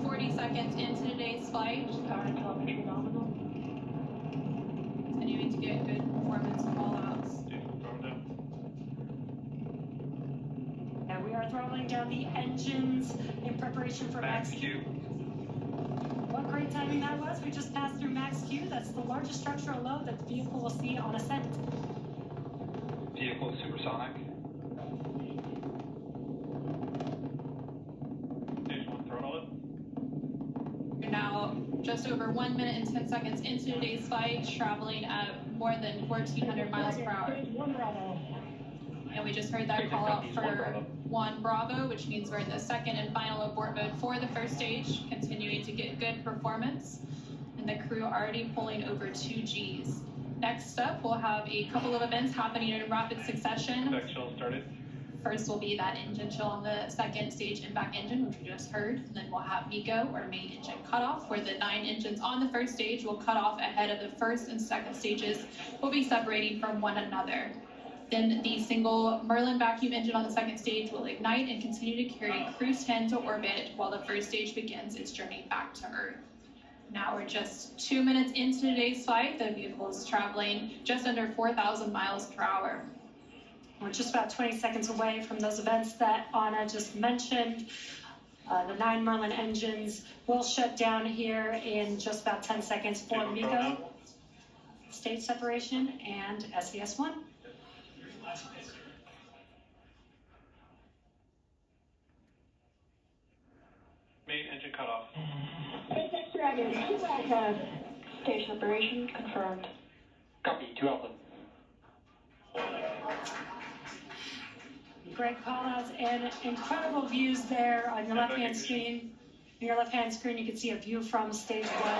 40 seconds into today's flight. Current telemetry nominal. Continuing to get good performance call-outs. And we are throttling down the engines in preparation for Max Q. What great timing that was. We just passed through Max Q. That's the largest structural load that the vehicle will see on ascent. Vehicle supersonic. Stage 1 throttle it. We're now just over 1 minute and 10 seconds into today's flight, traveling at more than 1,400 miles per hour. And we just heard that call out for 1 Bravo, which means we're in the second and final abort mode for the first stage, continuing to get good performance. And the crew already pulling over 2 Gs. Next up, we'll have a couple of events happening in rapid succession. Back chill started. First will be that engine chill on the second stage and back engine, which we just heard. And then we'll have MECO, or main engine cutoff, where the 9 engines on the first stage will cut off ahead of the first and second stages, will be separating from one another. Then the single Merlin vacuum engine on the second stage will ignite and continue to carry Cruise 10 to orbit while the first stage begins its journey back to Earth. Now we're just 2 minutes into today's flight. The vehicle is traveling just under 4,000 miles per hour. We're just about 20 seconds away from those events that Anna just mentioned. The 9 Merlin engines will shut down here in just about 10 seconds for MECO, stage separation, and SES-1. Main engine cutoff. SpaceX Dragon, 2 Alpha. Stage separation confirmed. Copy, 2 Alpha. Great callouts and incredible views there on your left-hand screen. On your left-hand screen, you can see a view from stage 1.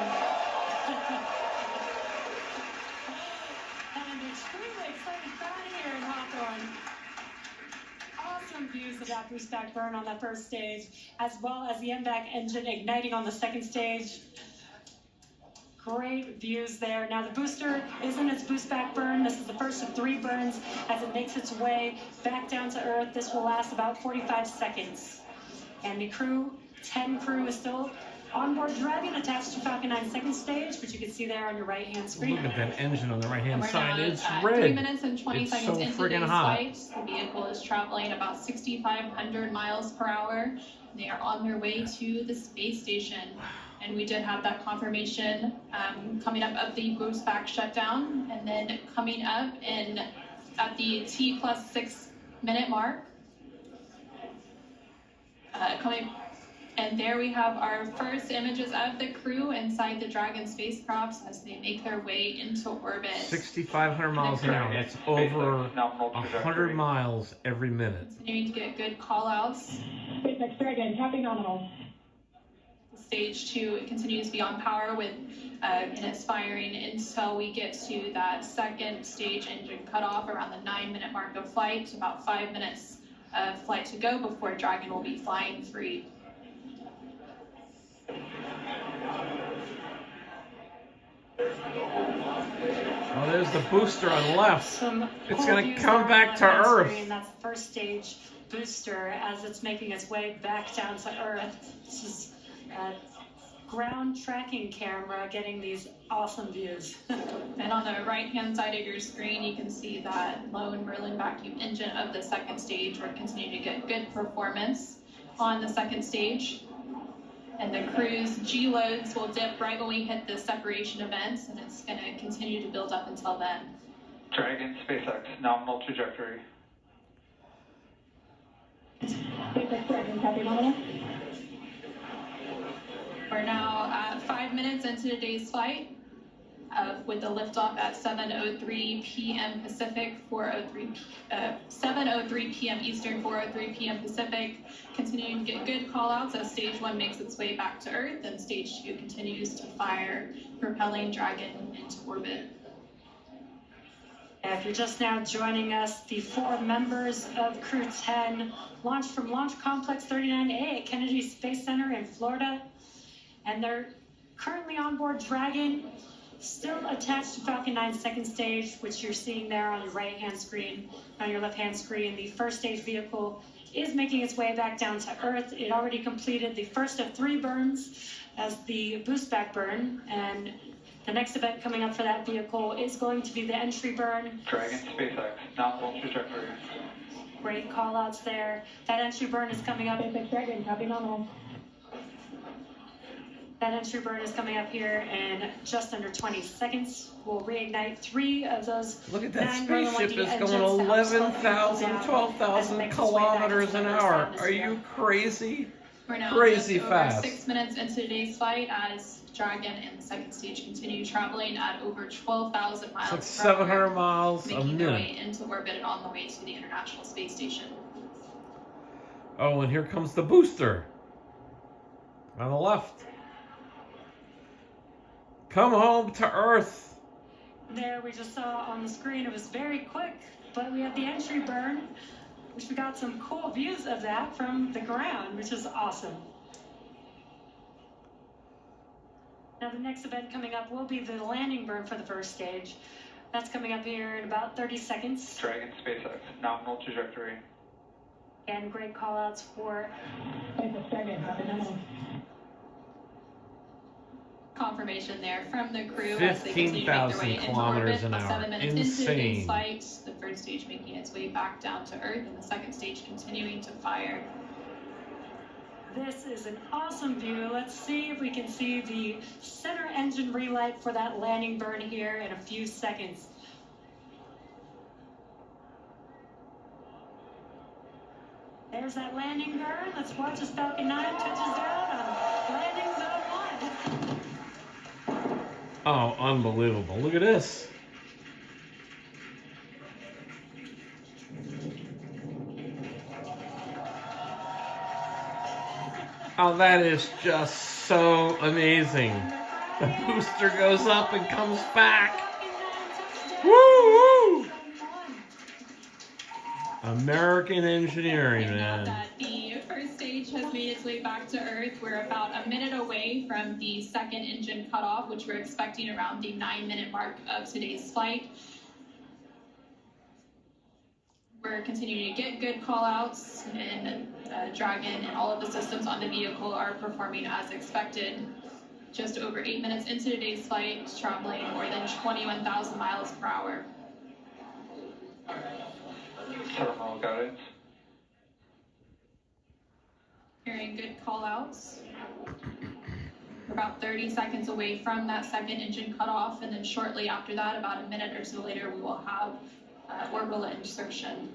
And an extremely exciting crowd here in Hawthorne. Awesome views of that boost back burn on that first stage, as well as the MVAC engine igniting on the second stage. Great views there. Now the booster is in its boost back burn. This is the first of 3 burns as it makes its way back down to Earth. This will last about 45 seconds. And the crew, 10 crew, is still on board Dragon, attached to Falcon 9 second stage, which you can see there on your right-hand screen. Look at that engine on the right-hand side. It's Now, red. 3 minutes and 20 It's seconds so into friggin' today's hot. flight. The vehicle is traveling about 6,500 miles per hour. They are on their way to the space station. And we did have that confirmation coming up of the boost back shutdown, and then coming up at the T+6 minute mark. And there we have our first images of the crew inside the Dragon spacecraft as they make their way into orbit. 6,500 miles an hour. That's over 100 miles every minute. Continuing to get good call-outs. SpaceX Dragon, copy nominal. Stage 2 continues to be on power with and it's firing until we get to that second stage engine cutoff around the 9-minute mark of flight. About 5 minutes of flight to go before Dragon will be flying free. Oh, there's the booster on the left. Some It's cool gonna views come there back on to the left-hand Earth. screen. That's the first stage booster as it's making its way back down to Earth. This is a ground tracking camera getting these awesome views. And on the right-hand side of your screen, you can see that lone Merlin vacuum engine of the second stage. We're continuing to get good performance on the second stage. And the crew's G loads will dip right when we hit the separation events, and it's going to continue to build up until then. Dragon, SpaceX, nominal trajectory. SpaceX Dragon, copy nominal. We're now at 5 minutes into today's flight with the liftoff at 7:03 p.m. Pacific, 7:03 p.m. Eastern, 4:03 p.m. Pacific. Continuing to get good call-outs as Stage 1 makes its way back to Earth, and Stage 2 continues to fire, propelling Dragon into orbit. If you're just now joining us, the 4 members of Crew 10 launched from Launch Complex 39A at Kennedy Space Center in Florida, and they're currently on board Dragon, still attached to Falcon 9 second stage, which you're seeing there on your right-hand screen. On your left-hand screen, the first stage vehicle is making its way back down to Earth. It already completed the first of 3 burns as the boost back burn, and the next event coming up for that vehicle is going to be the entry burn. Dragon SpaceX, nominal trajectory. Great call outs there. That entry burn is coming up. SpaceX Dragon, copy nominal. That entry burn is coming up here in just under 20 seconds. We'll reignite 3 of those. Look at that 9 Merlin spaceship 1D is engines going to help slow 11,000, down 12,000 as it makes its way back kilometers into an the hour. Earth's Are atmosphere. you crazy? We're now Crazy just fast. over 6 minutes into today's flight as Dragon and the second stage continue traveling at over 12,000 miles It's like per hour, 700 miles a making their minute. way into orbit and on the way to the International Space Station. Oh, and here comes the booster. On the left. Come home to Earth. There, we just saw on the screen, it was very quick, but we had the entry burn, which we got some cool views of that from the ground, which is awesome. Now the next event coming up will be the landing burn for the first stage. That's coming up here in about 30 seconds. Dragon SpaceX, nominal trajectory. And great call outs for SpaceX Dragon, copy nominal. Confirmation there from the crew as they continue to make their 15,000 way into kilometers orbit. an About hour. 7 minutes into Insane. today's flight, the first stage making its way back down to Earth, and the second stage continuing to fire. this is an awesome view. Let's see if we can see the center engine relight for that landing burn here in a few seconds. There's that landing burn. Let's watch as Falcon 9 touches down on landing zone 1. Oh, unbelievable. Look at this. Oh, that is just so amazing. The booster goes up and comes back. Woo woo! American engineering, And now man. that the first stage has made its way back to Earth, we're about a minute away from the second engine cutoff, which we're expecting around the 9-minute mark of today's flight. We're continuing to get good call-outs, and Dragon and all of the systems on the vehicle are performing as expected. Just over 8 minutes into today's flight, traveling more than 21,000 miles per hour. Terminal guidance. Hearing good call-outs. We're about 30 seconds away from that second engine cutoff, and then shortly after that, about a minute or so later, we will have orbital insertion.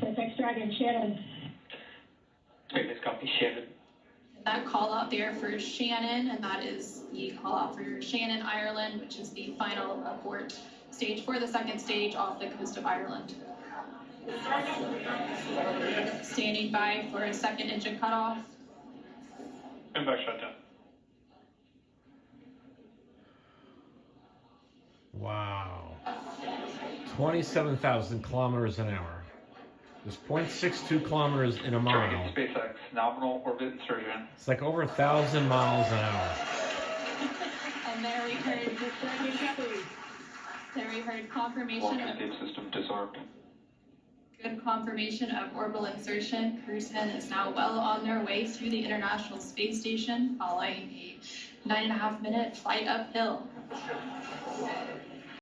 SpaceX Dragon, Shannon. SpaceX copy, Shannon. That call out there for Shannon, and that is the call out for Shannon, Ireland, which is the final abort stage for the second stage off the coast of Ireland. Standing by for a second engine cutoff. Impact shutdown. Wow. 27,000 kilometers an hour. There's 0.62 kilometers in a mile. Dragon SpaceX, nominal orbit insertion. It's like over 1,000 miles an hour. And there we heard confirmation Launch of escape system disarmed. good confirmation of orbital insertion. Crewsmen is now well on their way to the International Space Station following a 9.5-minute flight uphill.